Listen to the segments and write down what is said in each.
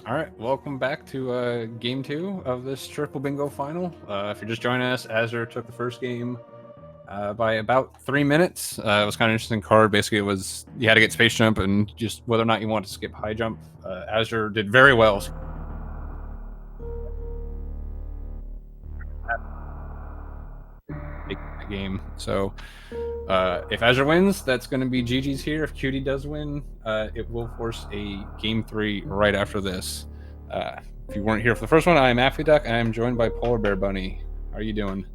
All right, welcome back to game 2 of this triple bingo final. If you're just joining us, azder took the first game by about 3 minutes. It was kind of an interesting card. Basically, it was you had to get space jump and just whether or not you wanted to skip high jump. azder did very well. Game. So if azder wins, that's going to be GG's here. If Cutie does win, it will force a game 3 right after this. If you weren't here for the first one, I am Duck, and I am joined by Polar Bear Bunny. How are you doing?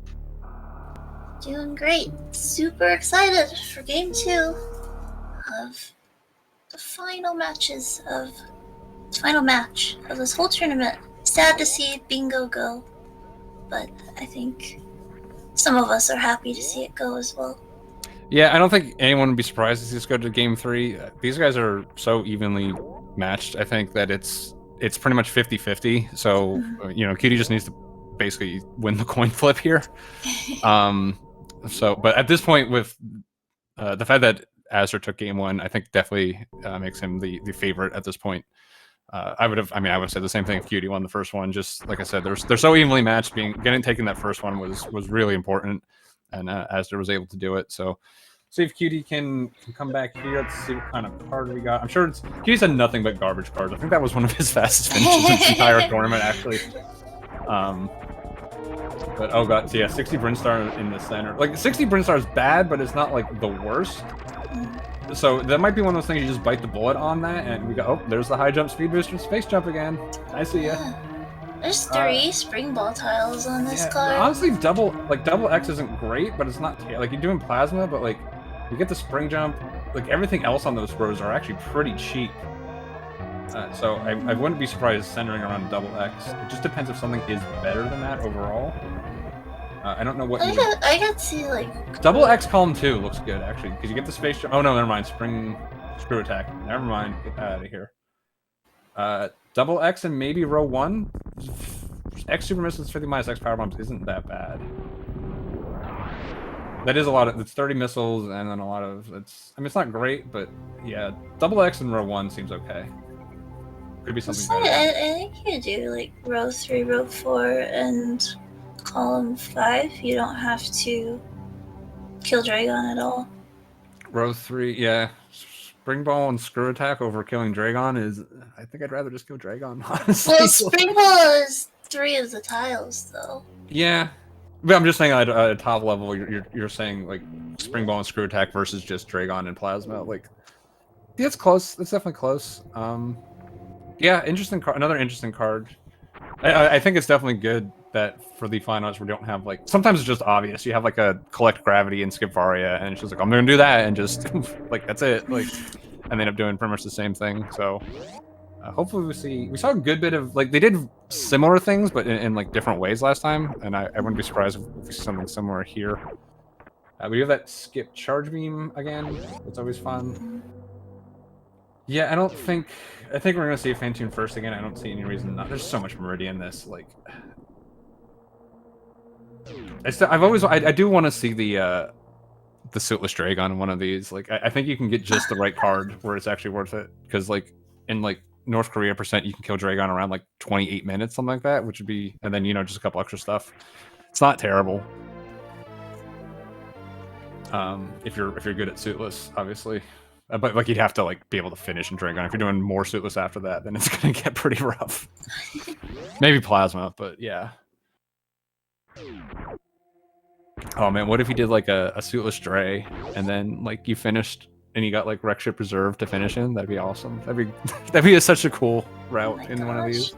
Doing great. Super excited for game 2 of the final match of this whole tournament. Sad to see bingo go, but I think some of us are happy to see it go as well. Yeah, I don't think anyone would be surprised to see this go to game 3. These guys are so evenly matched, I think, that it's pretty much 50-50. So, you know, Cutie just needs to basically win the coin flip here. But at this point, with the fact that azder took game 1, I think definitely makes him the favorite at this point. I would have said the same thing if Cutie won the first one. Just like I said, they're so evenly matched. Taking that first one was really important, and azder was able to do it. So, see if Cutie can come back here. Let's see what kind of card we got. I'm sure Cutie's had nothing but garbage cards. I think that was one of his fastest finishes in the entire tournament, actually. But oh god, so yeah, 60 Brinstar in the center. Like 60 Brinstar is bad, but it's not like the worst. So that might be one of those things you just bite the bullet on that, and we go, oh, there's the high jump, speed booster, space jump again. I see ya. There's 3 spring ball tiles on this card. Honestly, double X isn't great, but it's not like you're doing plasma, but like you get the spring jump. Like everything else on those rows are actually pretty cheap. So I wouldn't be surprised centering around double X. It just depends if something is better than that overall. I don't know what I got to see like double X column 2 looks good actually because you get the space jump. Oh no, never mind. Screw attack. Never mind. Get that out of here. Double X and maybe row 1. X super missiles 50 minus X power bombs isn't that bad. That is a lot of. It's 30 missiles and then a lot of. It's not great, but yeah, double X and row 1 seems okay. Could be something better. I think you do like row 3, row 4, and column 5. You don't have to kill Dragon at all. Row 3, yeah. Spring ball and screw attack over killing Dragon is. I think I'd rather just kill Dragon, honestly. Well, spring ball is 3 of the tiles, though. Yeah, but I'm just saying at a top level, you're saying like spring ball and screw attack versus just Dragon and plasma. Like, yeah, it's close. It's definitely close. Yeah, interesting card. Another interesting card. I think it's definitely good that for the finals we don't have like sometimes it's just obvious. You have like a collect gravity and skip Varia, and it's just like I'm gonna do that and just like that's it. Like, and they end up doing pretty much the same thing. So hopefully we saw a good bit of like they did similar things, but in like different ways last time, and I wouldn't be surprised if we see something similar here. We have that skip charge beam again. It's always fun. Yeah, I think we're gonna see a Fantune first again. I don't see any reason not. There's so much Meridian in this. Like, I do want to see the Suitless Dragon in one of these. Like, I think you can get just the right card where it's actually worth it. Because like in like North Korea %, you can kill Dragon around like 28 minutes, something like that, which would be, and then just a couple extra stuff. It's not terrible. If you're good at Suitless, obviously. But like you'd have to like be able to finish in Dragon. If you're doing more Suitless after that, then it's gonna get pretty rough. Maybe Plasma, but yeah. Oh man, what if you did like a Suitless Dre and then like you finished and you got like Wreck Ship Reserve to finish in? That'd be awesome. That'd be such a cool route in one of these.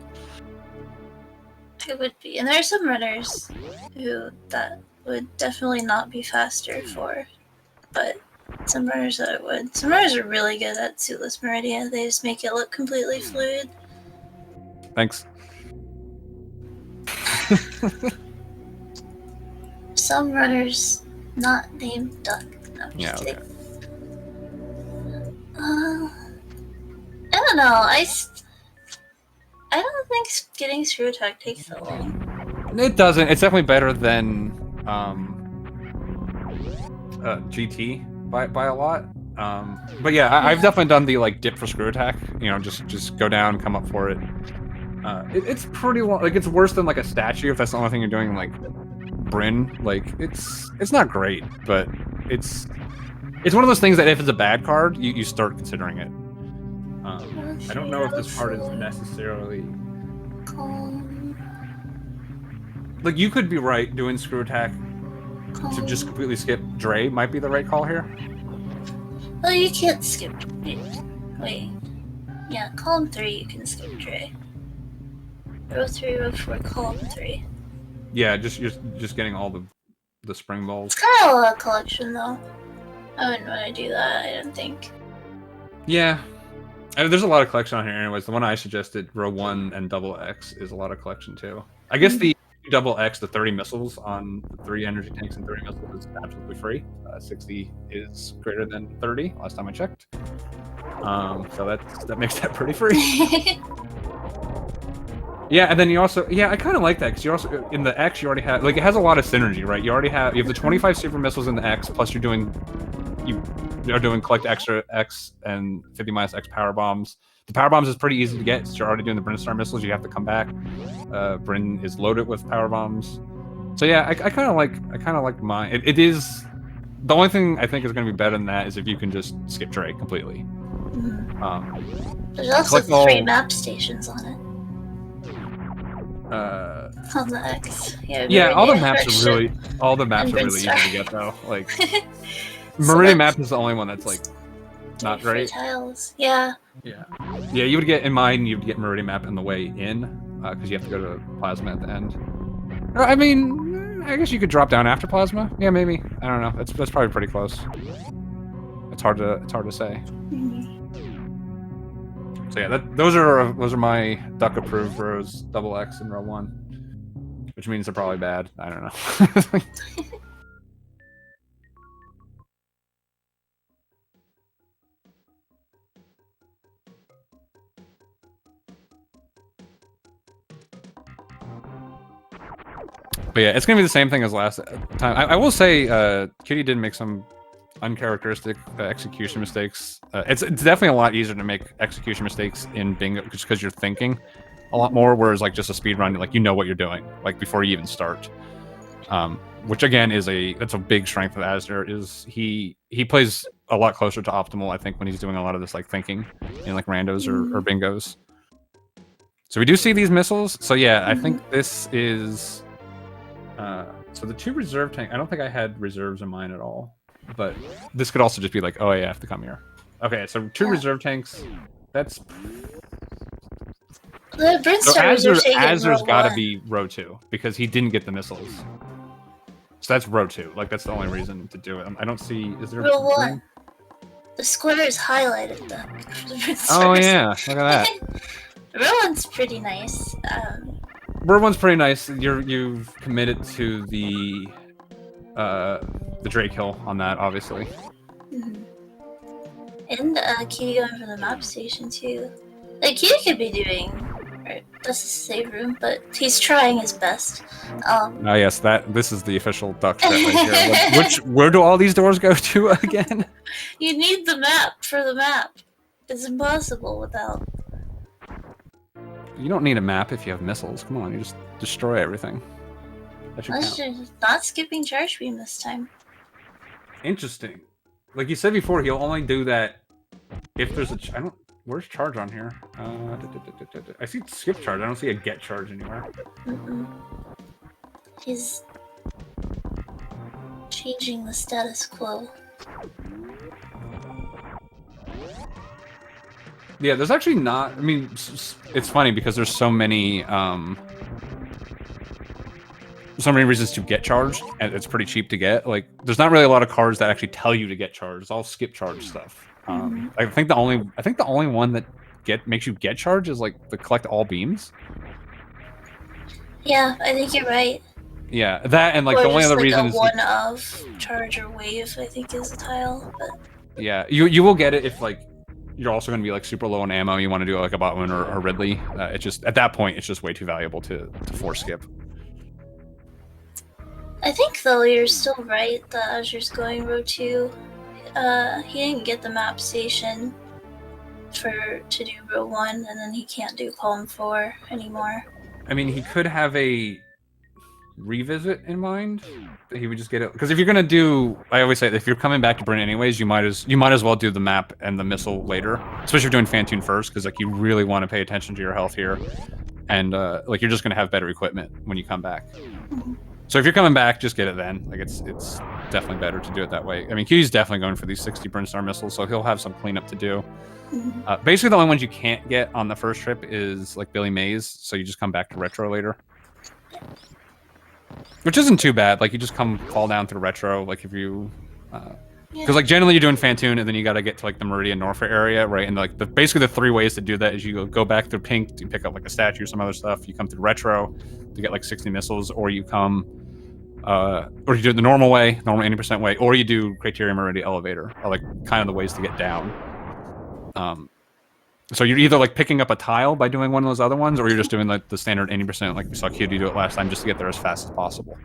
It would be, and there are some runners who that would definitely not be faster for, but. Some runners that it would. Some runners are really good at Suitless Meridian. They just make it look completely fluid. Thanks. Some runners not named Duck. No, I'm just kidding. I don't know. I don't think getting Screw Attack takes so long. It doesn't. It's definitely better than GT. By a lot, but yeah, I've definitely done the like dip for screw attack. Just go down, come up for it. It's pretty long. Like it's worse than like a statue if that's the only thing you're doing. Like Bryn, like it's not great, but it's one of those things that if it's a bad card, you start considering it. I don't know if this part is necessarily like you could be right doing screw attack to just completely skip Dre might be the right call here. Well, you can't skip. Wait. Yeah, column 3 you can skip Dre. Row 3, row 4, column 3. Yeah, just getting all the spring balls. It's kind of a lot of collection though. I wouldn't want to do that, I don't think. Yeah. I mean, there's a lot of collection on here anyways. The one I suggested, row 1 and double X, is a lot of collection too. I guess the double X, the 30 missiles on the 3 energy tanks and 30 missiles is absolutely free. 60 is greater than 30, last time I checked. So that makes that pretty free. Yeah, and then you also, yeah, I kind of like that, because you also, in the X, you already have, like, it has a lot of synergy, right? You have the 25 super missiles in the X, plus you're doing collect extra X and 50 minus X power bombs. The power bombs is pretty easy to get, so you're already doing the Bryn Star missiles, you have to come back. Bryn is loaded with power bombs. So yeah, I kind of like mine. It is, the only thing I think is going to be better than that is if you can just skip Dre completely. There's also 3 map stations on it. On the X. Yeah, all the maps are really easy to get though. Like Meridian map is the only one that's like not great. Tiles. Yeah. Yeah. Yeah, you would get in mine. You would get Meridian map on the way in because you have to go to Plasma at the end. I mean, I guess you could drop down after Plasma. Yeah, maybe. I don't know. That's probably pretty close. It's hard to say. So yeah, those are my duck approved rows, double X and row 1, which means they're probably bad. I don't know. But yeah, it's gonna be the same thing as last time. I will say, Kitty did make some uncharacteristic execution mistakes. It's definitely a lot easier to make execution mistakes in bingo just because you're thinking a lot more, whereas like just a speed run, like you know what you're doing like before you even start. Which again that's a big strength of azder, is he plays a lot closer to optimal, I think, when he's doing a lot of this like thinking in like randos or bingos. So we do see these missiles. So yeah, I think this is so the 2 reserve tank. I don't think I had reserves in mine at all. But this could also just be like, oh, yeah, I have to come here. Okay, so 2 reserve tanks. That's... The Bryn Star Azder's got to be row 2, because he didn't get the missiles. So that's row 2. Like, that's the only reason to do it. I don't see... Is there... Row 1. The square is highlighted, though. Oh, yeah. Look at that. Row 1's pretty nice. Row 1's pretty nice. You've committed to the Drake Hill on that, obviously. And Kitty going for the map station too. Like Kitty could be doing, right? That's a save room, but he's trying his best. Oh yes, this is the official duck set right here. Where do all these doors go to again? You need the map for the map. It's impossible without. You don't need a map if you have missiles. Come on, you just destroy everything. Not skipping charge beam this time. Interesting. Like you said before, he'll only do that if there's a... Where's charge on here? I see skip charge. I don't see a get charge anywhere. He's changing the status quo. Yeah, there's actually not... I mean, it's funny because there's so many reasons to get charged, and it's pretty cheap to get. Like, there's not really a lot of cards that actually tell you to get charged. It's all skip charge stuff. I think the only one that makes you get charged is like the collect all beams. Yeah, I think you're right. Yeah, that and like the only other reason is one of charge or wave, I think, is a tile. But yeah, you will get it if like you're also going to be like super low on ammo. You want to do like a Botwin or Ridley. It's just at that point it's just way too valuable to force skip. I think though you're still right that Azur's going row 2. He didn't get the map station, to do row 1, and then he can't do column 4 anymore. I mean, he could have a revisit in mind. He would just get it because if you're gonna do, I always say, if you're coming back to Bryn anyways, you might as well do the map and the missile later, especially if you're doing Fantoon first, because like you really want to pay attention to your health here, and like you're just gonna have better equipment when you come back. So if you're coming back, just get it then. Like it's definitely better to do it that way. I mean, Cutie's definitely going for these 60 Brinstar missiles, so he'll have some cleanup to do. Basically, the only ones you can't get on the first trip is like Billy Mays, so you just come back to Retro later. Which isn't too bad. Like you just fall down through Retro. Like if you, because like generally you're doing Fantoon and then you got to get to like the Meridian Norfolk area, right? And like basically the 3 ways to do that is you go back through Pink to pick up like a statue or some other stuff. You come through Retro to get like 60 missiles, or you come, or you do it the normal way, normal 80% way, or you do Criteria Meridian Elevator. Are like kind of the ways to get down. So you're either like picking up a tile by doing one of those other ones, or you're just doing like the standard 80% like we saw Cutie do it last time, just to get there as fast as possible.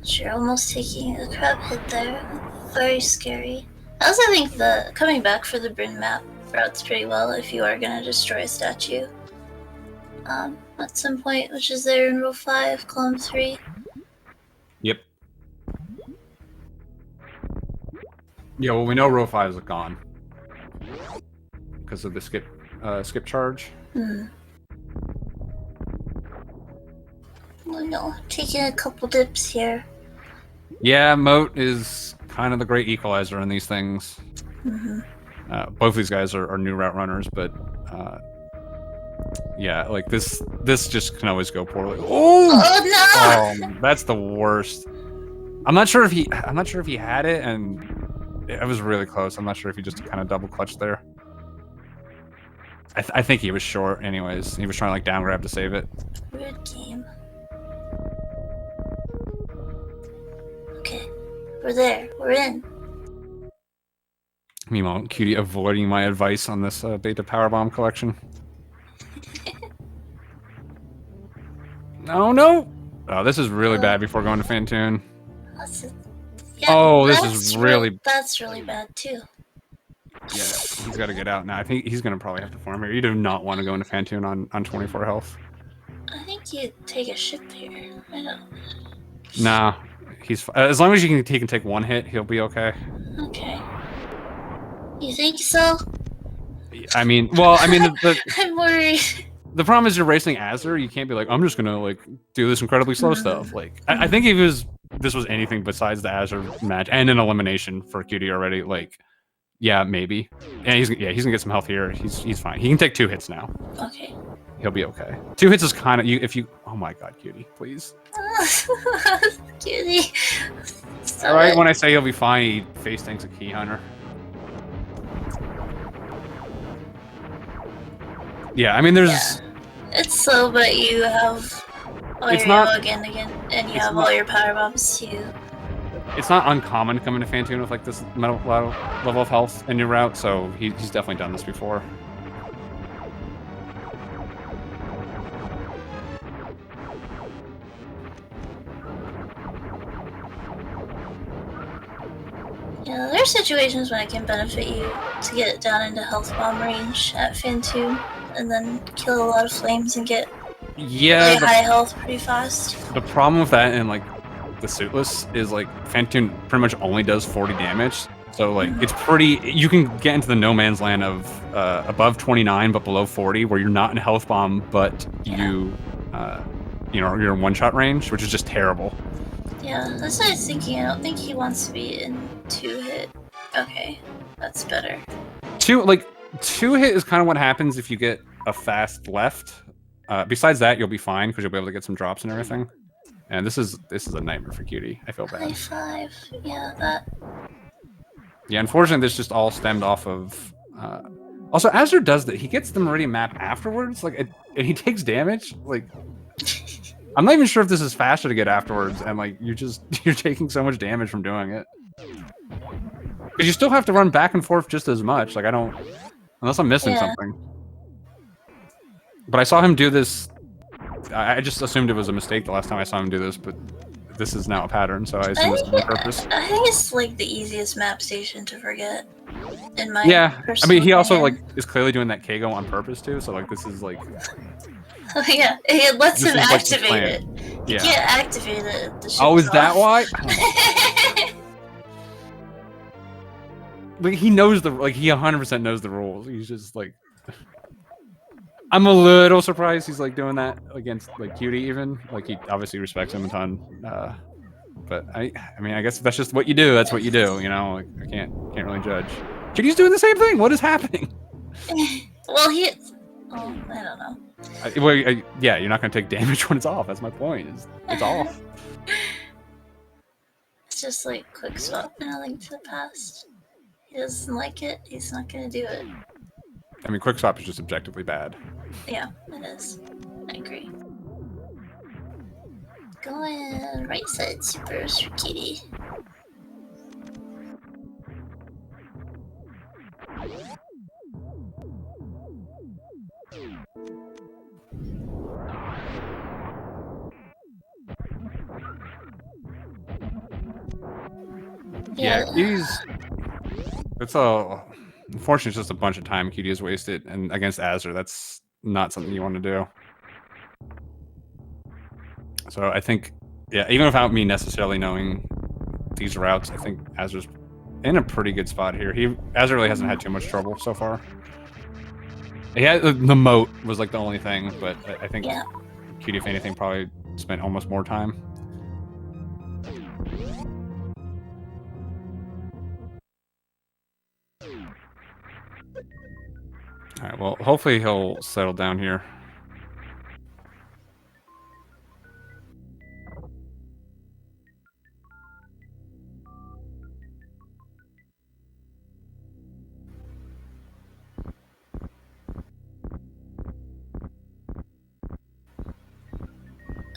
You're almost taking a crab hit there. Very scary. I also think the coming back for the Bryn map routes pretty well if you are gonna destroy a statue. At some point, which is there in row 5, column 3. Yep. Yeah, well we know row 5 is gone. Because of the skip charge. Well, no, taking a couple dips here. Yeah, Moat is kind of the great equalizer in these things. Both of these guys are new route runners, but yeah, like this just can always go poorly. Oh no! That's the worst. I'm not sure if he had it, and it was really close. I'm not sure if he just kind of double clutched there. I think he was short anyways. He was trying to like down grab to save it. Weird game. Okay, we're there. We're in. Meanwhile, Cutie avoiding my advice on this beta powerbomb collection. No! Oh, this is really bad before going to Fantoon. Yeah, this is really... That's really bad, too. Yeah, he's got to get out now. I think he's going to probably have to farm here. You do not want to go into Fantoon on 24 health. I think you take a ship here. I don't... Nah, he's... as long as he can take 1 hit, he'll be okay. Okay. You think so? I mean, well, I'm worried. The problem is you're racing Azder. You can't be like, I'm just gonna like do this incredibly slow stuff. Like, I think if this was anything besides the Azder match and an elimination for Cutie already, like, yeah, maybe. And he's gonna get some health here. He's fine. He can take 2 hits now. Okay. He'll be okay. 2 hits is kind of if you. Oh my God, Cutie, please. Cutie. All right, when I say he'll be fine, he face tanks a Key Hunter. Yeah, I mean, there's. Yeah. It's slow, but you have all your ammo again, and you have all your power bombs too. It's not uncommon to come into Fantoon with like this level of health in your route, so he's definitely done this before. Yeah, there are situations when it can benefit you to get down into health bomb range at Fantoon, and then kill a lot of flames and get really high health pretty fast. The problem with that and like the suitless is like Fantoon pretty much only does 40 damage. So like it's pretty, you can get into the no man's land of above 29 but below 40 where you're not in health bomb but you're in one-shot range, which is just terrible. Yeah, that's what I was thinking. I don't think he wants to be in 2-hit. Okay, that's better. 2-hit is kind of what happens if you get a fast left. Besides that, you'll be fine because you'll be able to get some drops and everything. And this is a nightmare for Cutie. I feel bad. High 5. Yeah, that. Yeah, unfortunately, this just all stemmed off of. Also, Azder does that. He gets the Meridian map afterwards. Like, and he takes damage. Like, I'm not even sure if this is faster to get afterwards. And like, you're taking so much damage from doing it. Because you still have to run back and forth just as much. Like, I don't. Unless I'm missing something. But I saw him do this. I just assumed it was a mistake the last time I saw him do this, but this is now a pattern, so I assume it's on purpose. I think it's like the easiest map station to forget. In my Yeah, I personal mean, he also like opinion. is clearly doing that Kago on purpose too. So like, this is like, Oh yeah, it lets this him is like the activate plan. it. You Yeah. can't activate it if the ship Oh, is that off. why? Oh my God. Like he knows the he 100% knows the rules. He's just like, I'm a little surprised he's like doing that against like Cutie even. Like he obviously respects him a ton. But I mean, I guess that's just what you do. That's what you do. You know, like, I can't really judge. Cutie's doing the same thing. What is happening? Well, oh, I don't know. Yeah, you're not gonna take damage when it's off. That's my point. It's off. It's just like quick swap in A Link to the Past. He doesn't like it. He's not gonna do it. I mean, quick swap is just objectively bad. Yeah, it is. I agree. Going right side supers for Kitty. Yeah, unfortunately, it's just a bunch of time Cutie has wasted, and against Azder, that's not something you want to do. So I think, yeah, even without me necessarily knowing these routes, I think Azder's in a pretty good spot here. Azder really hasn't had too much trouble so far. The moat was like the only thing, but I think Cutie, if anything, probably spent almost more time. All right, well, hopefully he'll settle down here.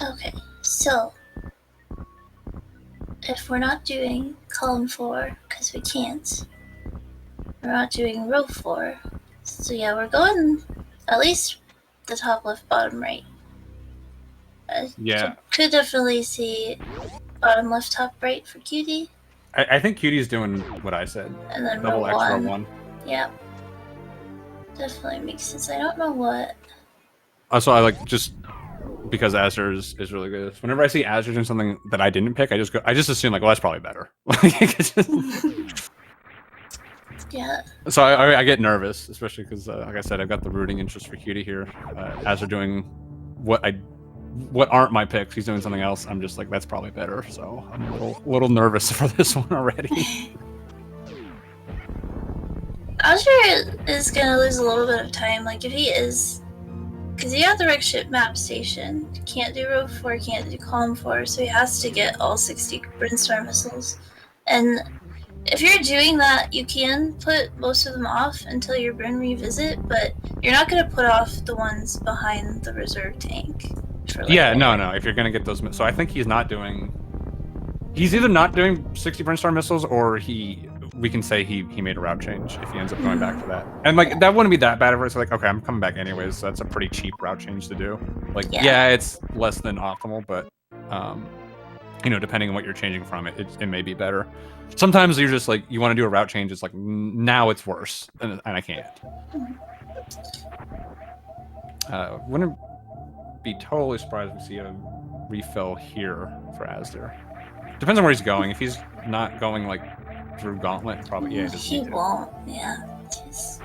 Okay, so if we're not doing column 4, because we can't, we're not doing row 4, so yeah, we're going at least the top left, bottom right. Yeah. Could definitely see bottom left, top right for Cutie. I think Cutie's doing what I said. And then double row extra 1. one. Yeah. Definitely makes sense. I don't know what. Also, I like just because Azder is really good. Whenever I see Azder doing something that I didn't pick, I just assume like, well, that's probably better. Yeah. So I get nervous, especially because, like I said, I've got the rooting interest for Cutie here. Azder doing what aren't my picks. He's doing something else. I'm just like, that's probably better. So I'm a little nervous for this one already. Azder is gonna lose a little bit of time. Like if he is, because he got the wreck ship map station. Can't do row 4, can't do column 4, so he has to get all 60 Brinstar missiles. And if you're doing that, you can put most of them off until your Brin revisit, but you're not gonna put off the ones behind the reserve tank. Yeah, no. If you're gonna get those, so I think he's either not doing 60 Brinstar missiles, or we can say he made a route change if he ends up going back to that. And like that wouldn't be that bad of it. So like, okay, I'm coming back anyways. So that's a pretty cheap route change to do. Like, yeah, it's less than optimal, but you know, depending on what you're changing from, it may be better. Sometimes you're just like, you want to do a route change. It's like, now it's worse, and I can't. Wouldn't be totally surprised if we see a refill here for Azder. Depends on where he's going. If he's not going like through Gauntlet, probably he won't. Yeah. Just...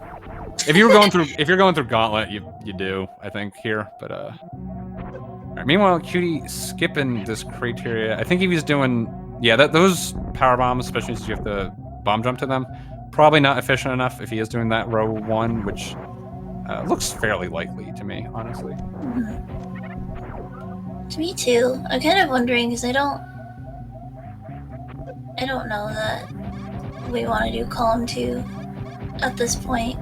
if you're going through Gauntlet, you do, I think, here. But right, meanwhile, Cutie skipping this criteria. I think if he's doing those power bombs, especially since you have to bomb jump to them, probably not efficient enough if he is doing that row 1, which looks fairly likely to me, honestly. Me too. I'm kind of wondering because I don't know that we want to do column 2 at this point.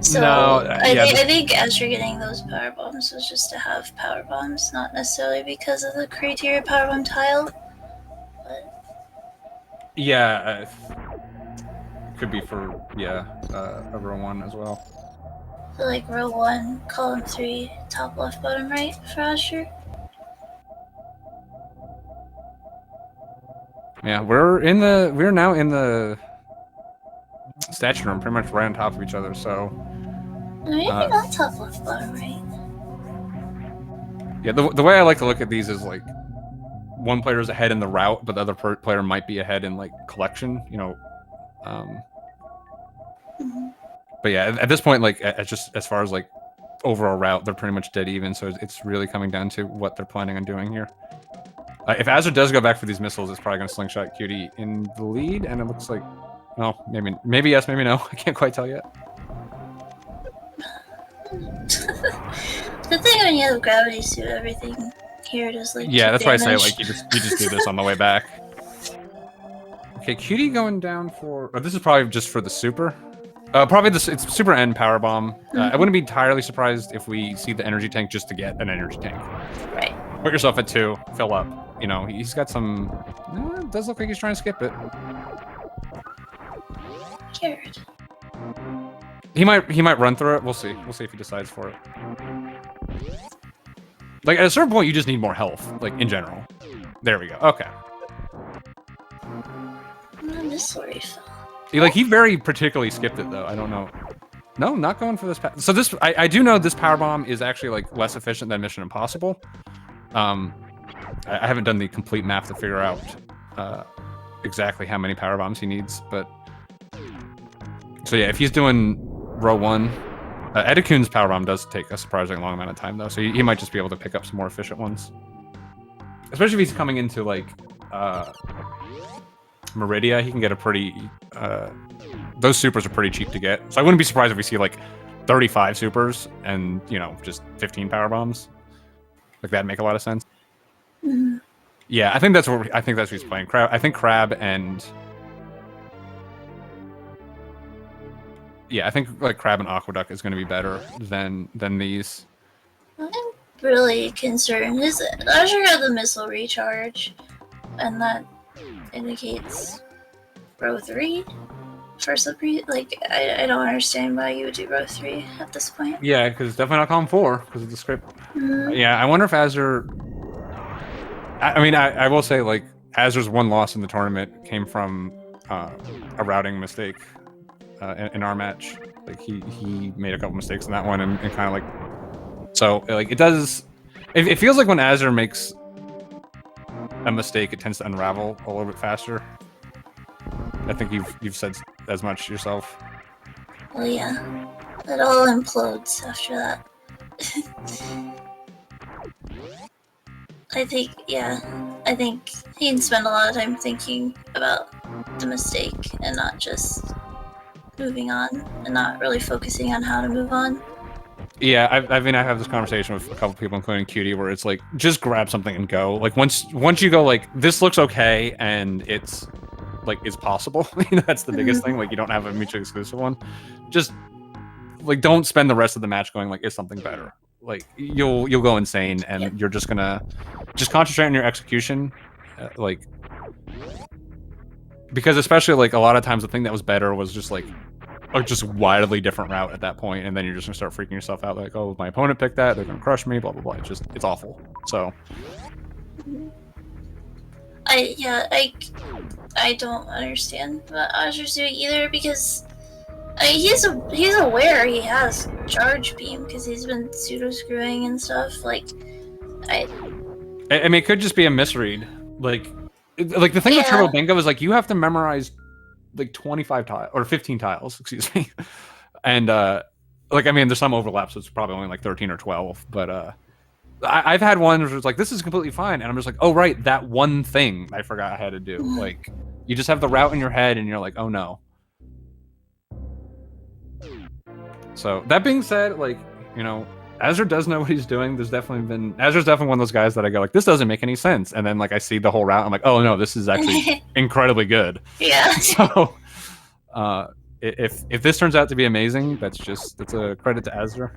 So no, I think as you're getting those power bombs was just to have power bombs, not necessarily because of the criteria power bomb tile. But yeah, could be for a row 1 as well. So like row 1, column 3, top left, bottom right for Azure. Yeah, we're now in the statue room, pretty much right on top of each other. So Maybe not top left, bottom right. Yeah, the way I like to look at these is like one player is ahead in the route, but the other player might be ahead in like collection. You know. But yeah, at this point, like just as far as like overall route, they're pretty much dead even. So it's really coming down to what they're planning on doing here. If Azder does go back for these missiles, it's probably going to slingshot Cutie in the lead, and it looks like, well, maybe yes, maybe no. I can't quite tell yet. The thing when you have gravity suit, everything here does like. Yeah, that's damage. why I say like you just do this on the way back. Okay, Cutie going down for. Oh, this is probably just for the super. Probably it's super end power bomb. I wouldn't be entirely surprised if we see the energy tank just to get an energy tank. Right. Put yourself at 2, fill up. You know, he's got some. It does look like he's trying to skip it. Jared. He might run through it. We'll see. We'll see if he decides for it. Like at a certain point, you just need more health. Like in general. There we go. Okay. Missile refill. He very particularly skipped it though. I don't know. No, not going for this. So this I do know this power bomb is actually like less efficient than Mission Impossible. I haven't done the complete math to figure out exactly how many power bombs he needs, but so yeah, if he's doing row 1, Edekun's power bomb does take a surprisingly long amount of time though, so he might just be able to pick up some more efficient ones, especially if he's coming into like Meridia. He can get a pretty those supers are pretty cheap to get, so I wouldn't be surprised if we see like 35 supers and, you know, just 15 power bombs. Like that'd make a lot of sense. Yeah, I think that's what he's playing. Crab. I think Crab and I think like Crab and Aqueduct is going to be better than these. I'm really concerned. Is Azure got the missile recharge, and that indicates row 3 for some reason. Like I don't understand why you would do row 3 at this point. Yeah, because it's definitely not column 4 because of the script. Yeah, I wonder if Azure. I mean, I will say like Azur's one loss in the tournament came from a routing mistake in our match. Like he made a couple mistakes in that one and kind of like, so like it does. It feels like when Azure makes a mistake, it tends to unravel a little bit faster. I think you've said as much yourself. Well, yeah, it all implodes after that. I think he can spend a lot of time thinking about the mistake and not just moving on and not really focusing on how to move on. Yeah, I mean, I have this conversation with a couple people, including Cutie, where it's like, just grab something and go. Like once you go like, this looks okay and it's like is possible. You know, that's the biggest thing. Like you don't have a mutually exclusive one. Just like don't spend the rest of the match going like, is something better? Like you'll go insane and you're just gonna concentrate on your execution, like because especially like a lot of times the thing that was better was just like a just wildly different route at that point, and then you're just gonna start freaking yourself out like, oh, my opponent picked that, they're gonna crush me, blah blah blah. It's awful. So I don't understand what Azure's doing either, because he's aware he has charge beam because he's been pseudo screwing and stuff. Like I mean, it could just be a misread. Like the thing with Turbo Bingo is like you have to memorize like 25 tiles or 15 tiles, excuse me. And like I mean, there's some overlap, so it's probably only like 13 or 12. But I've had one where it's like, this is completely fine, and I'm just like, oh right, that one thing I forgot I had to do. Like you just have the route in your head, and you're like, oh no. So that being said, like, you know, Azure does know what he's doing. Azure's definitely one of those guys that I go like, this doesn't make any sense, and then like I see the whole route, I'm like, oh no, this is actually incredibly good. Yeah. So if this turns out to be amazing, that's a credit to Azure.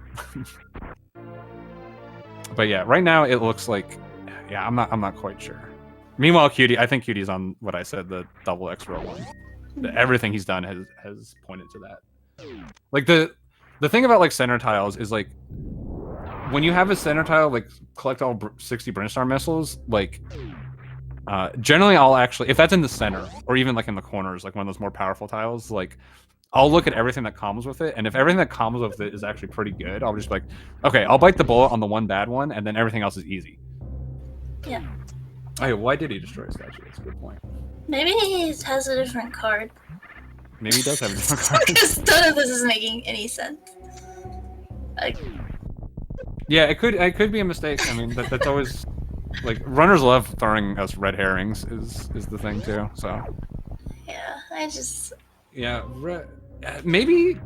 But yeah, right now it looks like, yeah, I'm not quite sure. Meanwhile, I think Cutie's on what I said, the double X row 1. Everything he's done has pointed to that. Like the thing about like center tiles is like when you have a center tile like collect all 60 Brinstar missiles, like generally I'll actually, if that's in the center or even like in the corners, like one of those more powerful tiles, like I'll look at everything that comes with it, and if everything that comes with it is actually pretty good, I'll just be like, okay, I'll bite the bullet on the one bad one, and then everything else is easy. Yeah. Hey, why did he destroy a statue? That's a good point. Maybe he has a different card. Maybe he does have a different card. Because none of this is making any sense. Like, yeah, it could be a mistake. I mean, that's always like runners love throwing us red herrings is the thing too. So yeah, I just yeah, maybe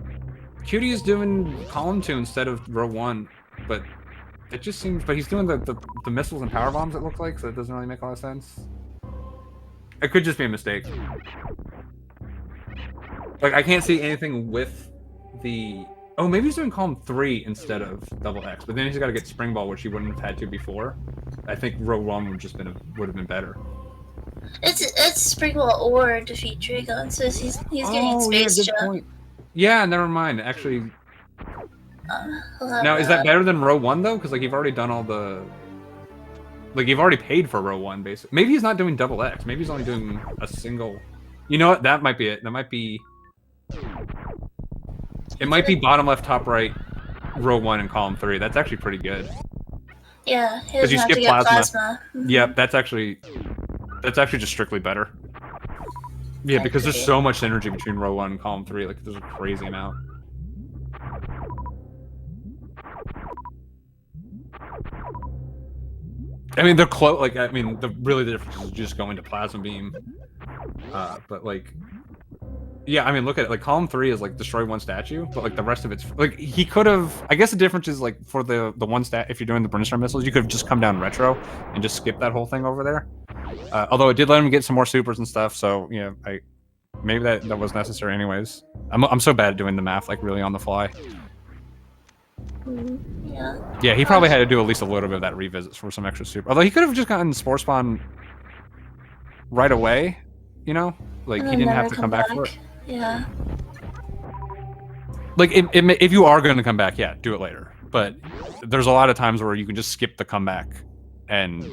Cutie is doing column 2 instead of row 1, but it just seems. But he's doing the missiles and power bombs. It looks like, so it doesn't really make a lot of sense. It could just be a mistake. Like I can't see anything with the. Oh, maybe he's doing column 3 instead of double X, but then he's got to get spring ball, which he wouldn't have had to before. I think row 1 would have been better. it's spring ball or defeat Dragon, so he's getting space jump. Point. Yeah, never mind. Actually, now is that that better than row 1 though? Because like you've already done all the. Like you've already paid for row 1, basically. Maybe he's not doing double X. Maybe he's only doing a single. You know what? That might be it. That might be. It might be bottom left, top right, row 1 and column 3. That's actually pretty good. Yeah, he doesn't have to get plasma. Yep, that's actually just strictly better. Yeah, because there's so much synergy between row 1 and column 3. Like there's a crazy amount. I mean, they're close. Like, I mean, the difference is just going to plasma beam. But like, yeah, I mean, look at it. Like, column 3 is like destroy 1 statue, but like the rest of it's like he could have. I guess the difference is like for the one stat. If you're doing the Brimstone missiles, you could have just come down retro and just skip that whole thing over there. Although it did let him get some more supers and stuff, so yeah, maybe that was necessary anyways. I'm so bad at doing the math like really on the fly. Yeah. Yeah, he probably had to do at least a little bit of that revisit for some extra super. Although he could have just gotten Spore Spawn right away, you know? Like, he didn't have to come back for it. Yeah. Like, if you are going to come back, yeah, do it later. But there's a lot of times where you can just skip the comeback and,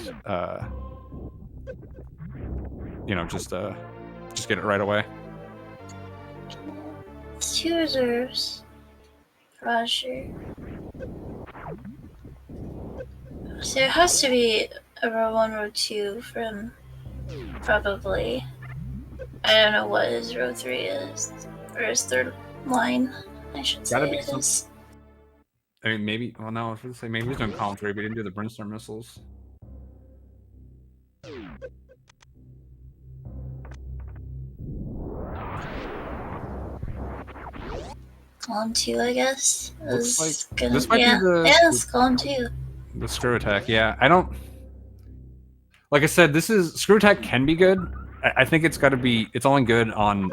you know, just get it right away. It's 2 reserves. Roger. So there has to be a row 1, row 2 from probably. I don't know what his row 3 is, or his third line, I should say. Gotta be some. I mean, maybe. Well, no, I was going to say maybe he's doing column 3, but he didn't do the Brimstone missiles. Column 2, I guess. Looks like gonna, this might be the. Yeah, it's column 2. The screw attack, yeah. I don't. Like I said, screw attack can be good. I think it's got to be. It's only good on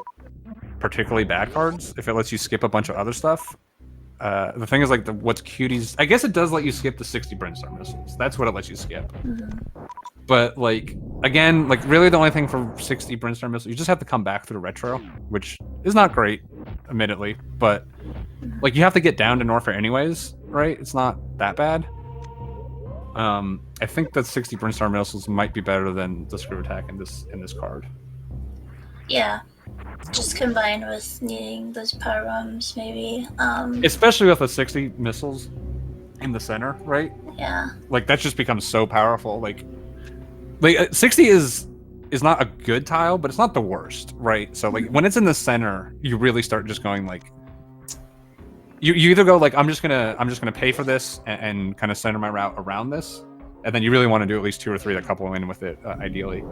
particularly bad cards if it lets you skip a bunch of other stuff. The thing is, like, what's Cutie's. I guess it does let you skip the 60 Brimstone missiles. That's what it lets you skip. But like again, like really the only thing for 60 Brimstone missiles, you just have to come back through retro, which is not great, admittedly. But like you have to get down to Norfair anyways, right? It's not that bad. I think that 60 Brimstone missiles might be better than the screw attack in this card. Yeah, just combined with needing those power bombs, maybe. Especially with the 60 missiles in the center, right? Yeah. Like that just becomes so powerful. Like 60 is not a good tile, but it's not the worst, right? So like when it's in the center, you really start just going like. You either go like I'm just gonna pay for this and kind of center my route around this, and then you really want to do at least 2 or 3 that couple in with it, ideally,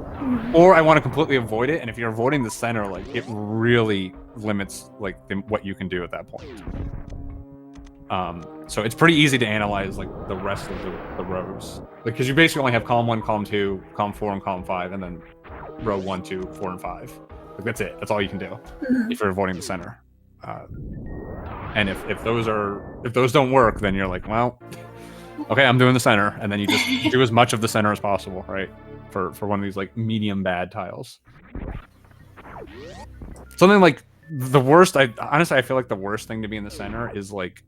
or I want to completely avoid it. And if you're avoiding the center, like it really limits like what you can do at that point. So it's pretty easy to analyze like the rest of the rows, like because you basically only have column 1, column 2, column 4, and column 5, and then row 1, 2, 4, and 5. Like that's it. That's all you can do if you're avoiding the center. And if those don't work, then you're like, well, okay, I'm doing the center, and then you just do as much of the center as possible, right? For one of these like medium bad tiles. Something like the worst. Honestly, I feel like the worst thing to be in the center is like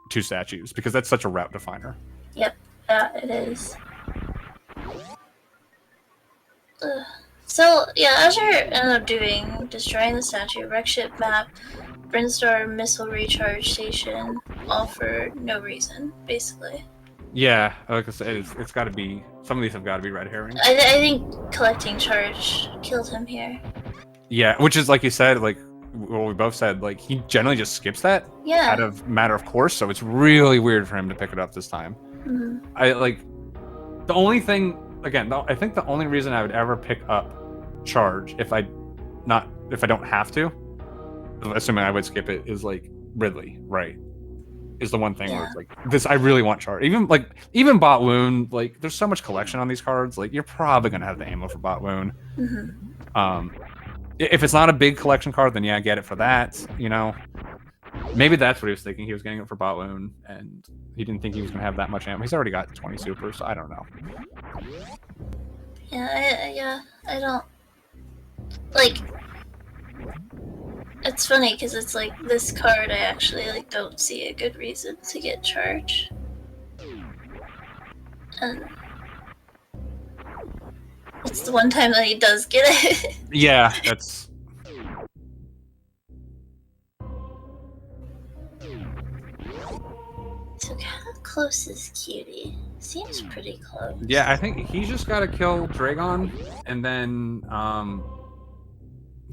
2 statues because that's such a route definer. Yep, yeah, it is. So yeah, Azure ended up destroying the statue, wreck ship map. Brinstar Missile Recharge Station, all for no reason, basically. Yeah, like I said, it's got to be, some of these have got to be red herrings. I think collecting charge killed him here. Yeah, which is like you said, like what we both said, like he generally just skips that out of matter of course, so it's really weird for him to pick it up this time. I like the only thing, again, I think the only reason I would ever pick up charge if I don't have to, assuming I would skip it, is like Ridley, right? Is the one thing where it's like this. I really want charge. Even Bot Wound. Like, there's so much collection on these cards. Like, you're probably gonna have the ammo for Bot Wound. If it's not a big collection card, then yeah, I get it for that. You know, maybe that's what he was thinking. He was getting it for Bot Wound, and he didn't think he was gonna have that much ammo. He's already got 20 supers, so I don't know. Yeah, I don't like. It's funny because it's like this card I actually like don't see a good reason to get charge. And it's the one time that he does get it. Yeah, that's... So how close is Cutie? Seems pretty close. Yeah, I think he's just got to kill Dragon and then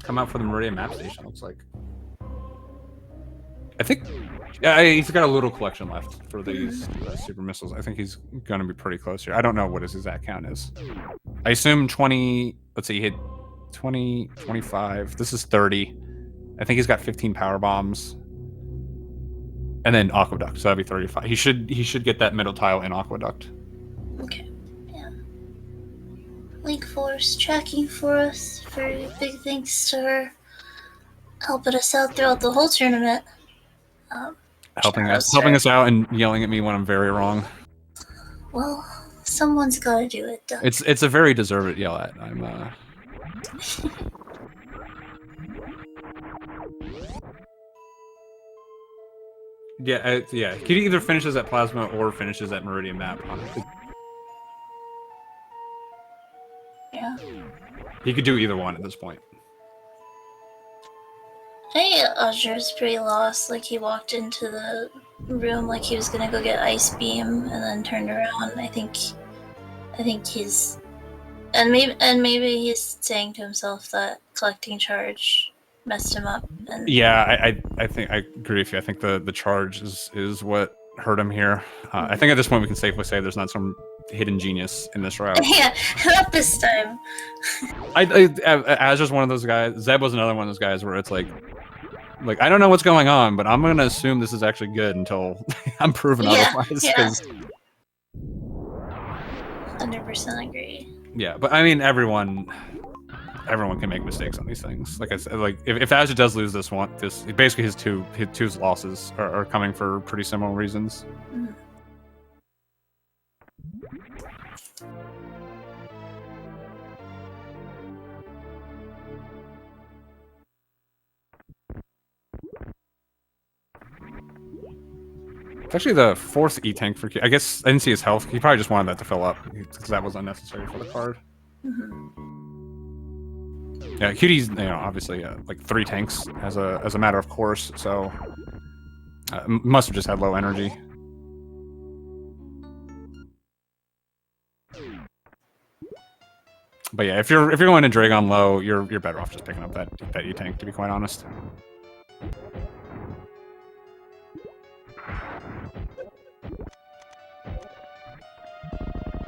come out for the Meridian map station, looks like. I think he's got a little collection left for these super missiles. I think he's going to be pretty close here. I don't know what his exact count is. I assume 20, let's see, he hit 20, 25. This is 30. I think he's got 15 power bombs. And then Aqueduct, so that'd be 35. He should get that middle tile in Aqueduct. Okay, yeah. Link Force tracking for us. Very big thanks to her helping us out throughout the whole tournament. Helping us out and yelling at me when I'm very wrong. Well, someone's got to do it. It's a very deserved yell at. I'm Yeah, he either finishes at Plasma or finishes at Meridian map. Yeah. He could do either one at this point. Hey, Azder's pretty lost. Like, he walked into the room like he was gonna go get Ice Beam and then turned around. I think he's... And maybe he's saying to himself that collecting charge messed him up. And yeah, I think I agree with you. I think the charge is what hurt him here. I think at this point we can safely say there's not some hidden genius in this route. Yeah, not this time. Azur's one of those guys. Zeb was another one of those guys where it's like I don't know what's going on, but I'm gonna assume this is actually good until I'm proven otherwise. Yeah. 100% agree. Yeah, but I mean, everyone can make mistakes on these things. Like I said, like if Azure does lose this one, basically his two losses are coming for pretty similar reasons. It's actually the fourth E-tank for Q. I guess I didn't see his health. He probably just wanted that to fill up because that was unnecessary for the card. Yeah, Cutie's obviously like 3 tanks as a matter of course, so must have just had low energy. But yeah, if you're going to Dragon low, you're better off just picking up that E-tank, to be quite honest.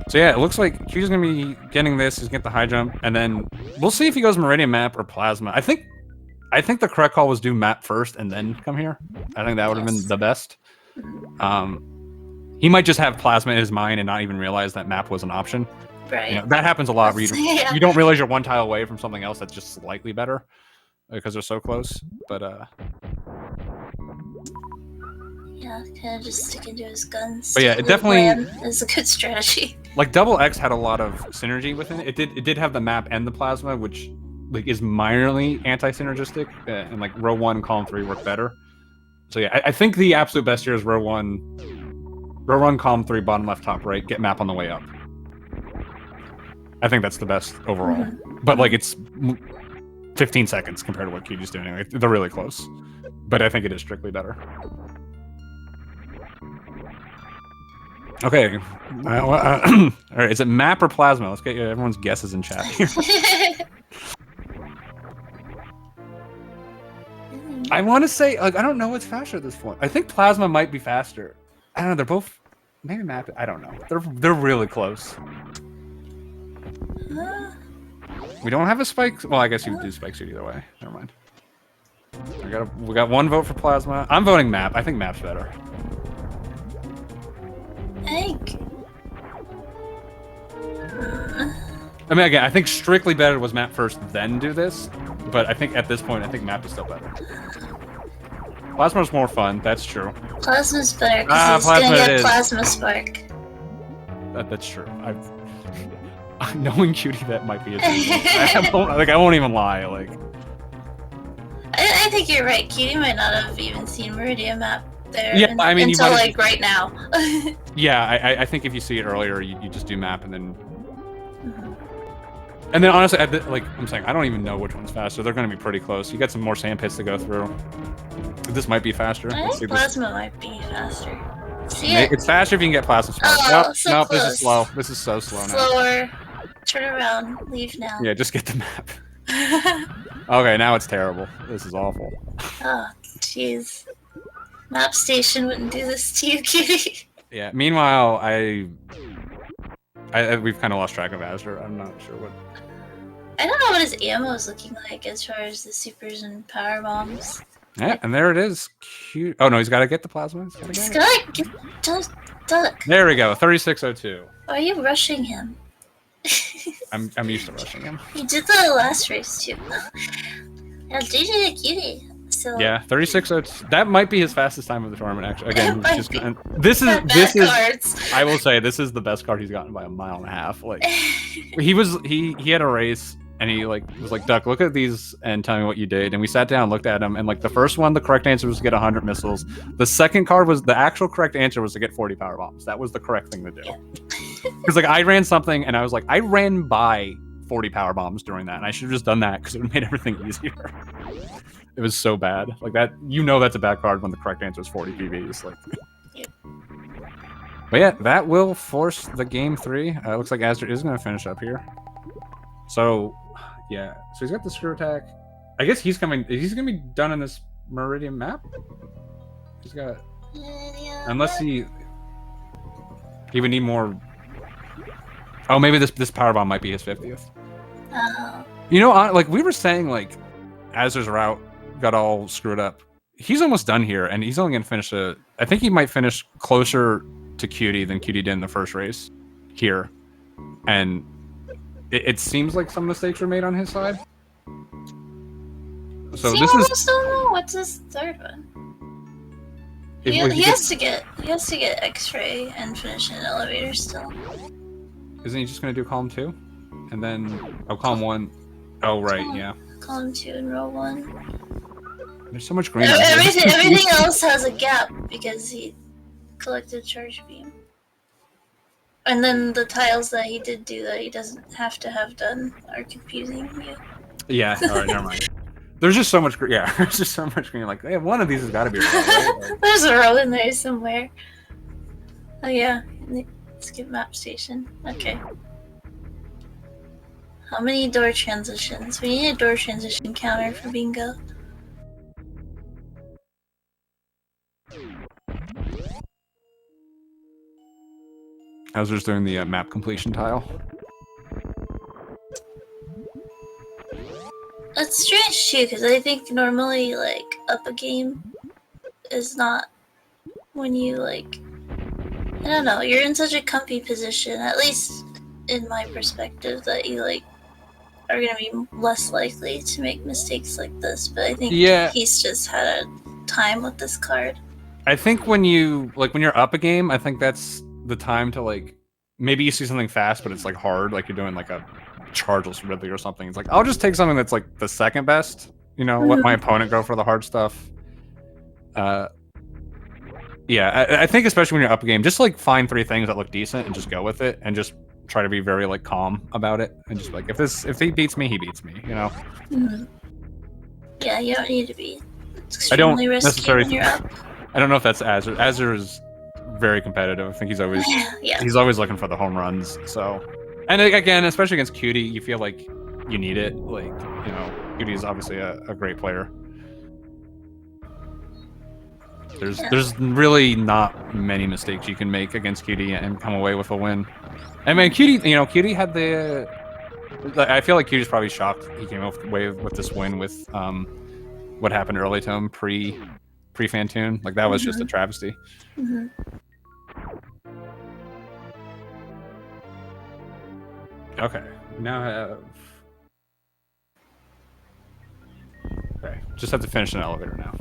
So yeah, it looks like Q's gonna be getting this. He's gonna get the high jump, and then we'll see if he goes Meridian map or Plasma. I think the correct call was do map first and then come here. I think that would have been the best. He might just have Plasma in his mind and not even realize that map was an option. Right. That happens a lot. Where you don't realize you're one tile away from something else that's just slightly better because they're so close. But yeah, kind of just sticking to his guns. But yeah, it definitely is a good strategy. Like Double X had a lot of synergy within it. It did have the map and the Plasma, which like is minorly anti-synergistic, and like row 1, column 3 work better. So yeah, I think the absolute best here is row 1, column 3, bottom left, top right, get map on the way up. I think that's the best overall. But like it's 15 seconds compared to what Cutie's doing. Like, they're really close. but I think it is strictly better. Okay. All right. Is it map or plasma? Let's get everyone's guesses in chat here. I want to say, like, I don't know what's faster at this point. I think plasma might be faster. I don't know. They're both maybe map. I don't know. They're really close. We don't have a spike. Well, I guess you would do spike suit either way. Never mind. We got one vote for plasma. I'm voting map. I think map's better. I mean, again, I think strictly better was map first, then do this. But I think at this point, I think map is still better. Plasma's more fun. That's true. Plasma's better because he's gonna get plasma spark. That's true. Knowing Cutie, that might be a thing. I won't even lie. Like, I think you're right. Cutie might not have even seen Meridian map there. Yeah, I mean, until like right now. Yeah, I think if you see it earlier, you just do map and then. And then honestly, like I'm saying, I don't even know which one's faster. They're going to be pretty close. You got some more sand pits to go through. This might be faster. I think plasma might be faster. See it's faster if you can get plasma spark. Oh, so nope, close. This is slow. This is so slow now. Slower. Turn around. Leave now. Yeah, just get the map. Okay, now it's terrible. This is awful. Oh, jeez. Map station wouldn't do this to you, Cutie. Yeah. Meanwhile, we've kind of lost track of Azder. I'm not sure what. I don't know what his ammo is looking like as far as the supers and power bombs. Yeah, and there it is. Cute. Oh no, he's got to get the plasma. He's got to get duck. There we go. 3602. Why are you rushing him? I'm used to rushing him. You did the last race too. Yeah, GG Cutie. So yeah, 3602. That might be his fastest time of the tournament. Actually, again, this is cards. I will say this is the best card he's gotten by 1.5 miles. Like he had a race and he was like, Duck, look at these and tell me what you did. And we sat down, and looked at him, and like the first one, the correct answer was to get 100 missiles. The second card was the actual correct answer was to get 40 power bombs. That was the correct thing to do. Because like I ran something and I was like, I ran by 40 power bombs during that, and I should have just done that because it would have made everything easier. It was so bad. Like that, that's a bad card when the correct answer is 40 PBs. Like. But yeah, that will force the game 3. Looks like Azder is going to finish up here. So, yeah. So he's got the screw attack. I guess he's going to be done in this Meridian map. He's got... Unless he would need more... Oh, maybe this power bomb might be his 50th. You know, like we were saying, like Azder's route got all screwed up. He's almost done here, and he's only going to finish I think he might finish closer to Cutie than Cutie did in the first race here. And it seems like some mistakes were made on his side. So this is... still know what's his third one. He has to get X-ray and finish in an elevator still. Isn't he just going to do column 2? And then... Oh, column 1. Oh, right, yeah. Column 2 and row 1. There's so much green. Everything else has a gap because he collected charge beam. And then the tiles that he did do that he doesn't have to have done are confusing you. Yeah, alright, never mind. There's just so much green. Yeah, there's just so much green. Like, hey, one of these has got to be right? Like... There's a row in there somewhere. Oh yeah, skip map station. Okay. How many door transitions? We need a door transition counter for bingo. Azder's doing the map completion tile. That's strange too, because I think normally, like, up a game is not when you, like, I don't know, you're in such a comfy position, at least in my perspective, that you, like, are gonna be less likely to make mistakes like this, but I think he's just had a time with this card. I think when you're up a game, I think that's the time to, like, maybe you see something fast, but it's, like, hard, like you're doing, like, a chargeless Ridley or something. It's like, I'll just take something that's, like, the second best, you know, let my opponent go for the hard stuff. Yeah, I think especially when you're up a game, just, like, find 3 things that look decent and just go with it, and just try to be very, like, calm about it, and just, like, if he beats me, he beats me, you know? Yeah, you don't need to be It's extremely risky necessarily. when you're up. I don't know if that's azder. Azder is very competitive. I think he's always Yeah. he's always looking for the home runs. So, and again, especially against Cutie, you feel like you need it. Like, you know, Cutie is obviously a great player. There's really not many mistakes you can make against Cutie and come away with a win. I mean, Cutie, you know, Cutie had the. I feel like Cutie's probably shocked he came away with this win with what happened early to him pre-Fantoon. Like, that was just a travesty. Okay, now I have. Okay, just have to finish an elevator now.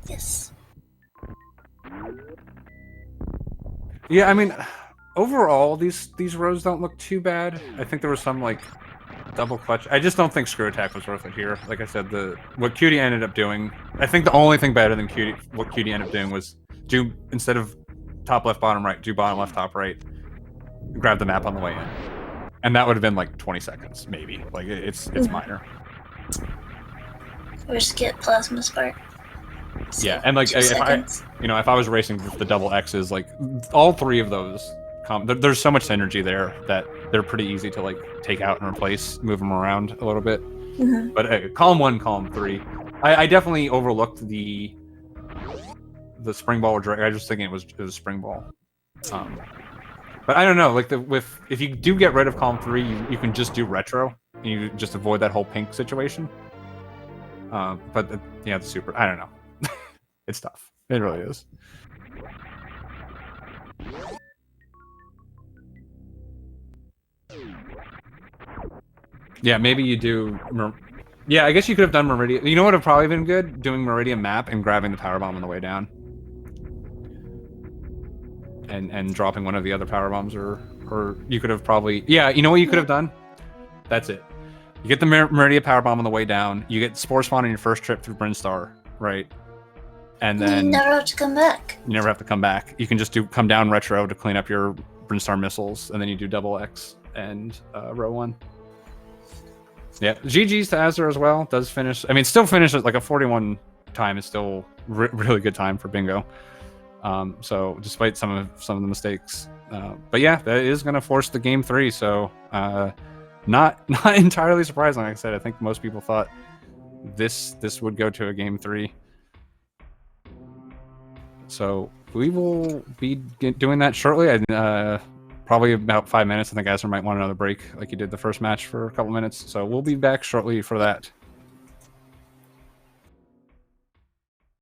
Yes. Yeah, I mean, overall, these rows don't look too bad. I think there was some, like, double clutch. I just don't think screw attack was worth it here. Like I said, what Cutie ended up doing, I think the only thing better than what Cutie ended up doing was do, instead of top left, bottom right, do bottom left, top right, grab the map on the way in. And that would have been like 20 seconds, maybe. Like, it's minor. Or just get plasma spark. Yeah, and like if I was racing with the double X's, like all three of those, there's so much synergy there that they're pretty easy to like take out and replace, move them around a little bit. But column 1, column 3, I definitely overlooked the spring ball or drag. I was just thinking it was spring ball. But I don't know, like if you do get rid of column 3, you can just do retro and you just avoid that whole pink situation. But the super, I don't know. It's tough. It really is. Yeah, maybe you do. Yeah, I guess you could have done Meridian. You know what would have probably been good? Doing Meridian map and grabbing the power bomb on the way down. And dropping one of the other power bombs, or you could have probably. Yeah, you know what you could have done? That's it. You get the Meridian power bomb on the way down. You get Spore Spawn on your first trip through Brinstar, right? And then you never have to come back. You never have to come back. You can just come down retro to clean up your Brinstar missiles, and then you do double X and row 1. Yeah, GG's to azder as well. Does finish. I mean, still finish at like a 41 time is still really good time for bingo. So despite some of the mistakes, but yeah, that is going to force the game 3. So not entirely surprising. Like I said, I think most people thought this would go to a game 3. So we will be doing that shortly. Probably about 5 minutes. I think azder might want another break like he did the first match for a couple minutes. So we'll be back shortly for that.